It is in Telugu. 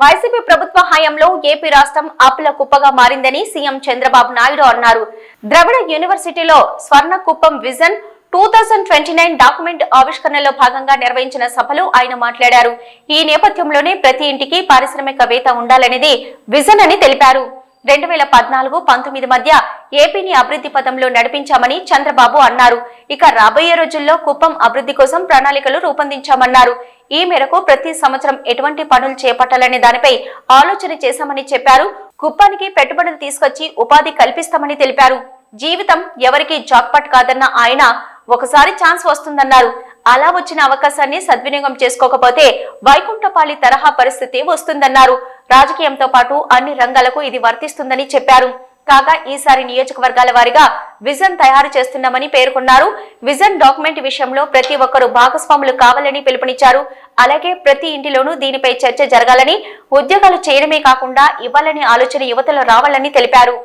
వైసీపీ ప్రభుత్వ హయాంలో ఏపీ రాష్ట్రం అప్పుల కుప్పగా మారిందని సీఎం చంద్రబాబు నాయుడు అన్నారు. ద్రవిడ యూనివర్సిటీలో స్వర్ణ కుప్పం విజన్ 2029 డాక్యుమెంట్ ఆవిష్కరణలో భాగంగా నిర్వహించిన సభలో ఆయన మాట్లాడారు. ఈ నేపథ్యంలోనే ప్రతి ఇంటికి పారిశ్రామికవేత్త ఉండాలనేది విజన్ అని తెలిపారు. 2014-19 మధ్య ఏపీని అభివృద్ధి పథంలో నడిపించామని చంద్రబాబు అన్నారు. ఇక రాబోయే రోజుల్లో కుప్పం అభివృద్ధి కోసం ప్రణాళికలు రూపొందించామన్నారు. ఈ మేరకు ప్రతి సంవత్సరం ఎటువంటి పనులు చేపట్టాలనే దానిపై ఆలోచన చేశామని చెప్పారు. కుప్పానికి పెట్టుబడులు తీసుకొచ్చి ఉపాధి కల్పిస్తామని తెలిపారు. జీవితం ఎవరికి జాక్పాట్ కాదన్న ఆయన ఒకసారి ఛాన్స్ వస్తుందన్నారు. అలా వచ్చిన అవకాశాన్ని సద్వినియోగం చేసుకోకపోతే వైకుంఠపాళి తరహా పరిస్థితి వస్తుందన్నారు. రాజకీయంతో పాటు అన్ని రంగాలకు ఇది వర్తిస్తుందని చెప్పారు. కాగా ఈసారి నియోజకవర్గాల వారీగా విజన్ తయారు చేస్తున్నామని పేర్కొన్నారు. విజన్ డాక్యుమెంట్ విషయంలో ప్రతి ఒక్కరూ భాగస్వాములు కావాలని పిలుపునిచ్చారు. అలాగే ప్రతి ఇంటిలోనూ దీనిపై చర్చ జరగాలని, ఉద్యోగాలు చేయడమే కాకుండా ఇవ్వాలనే ఆలోచన యువతలో రావాలని తెలిపారు.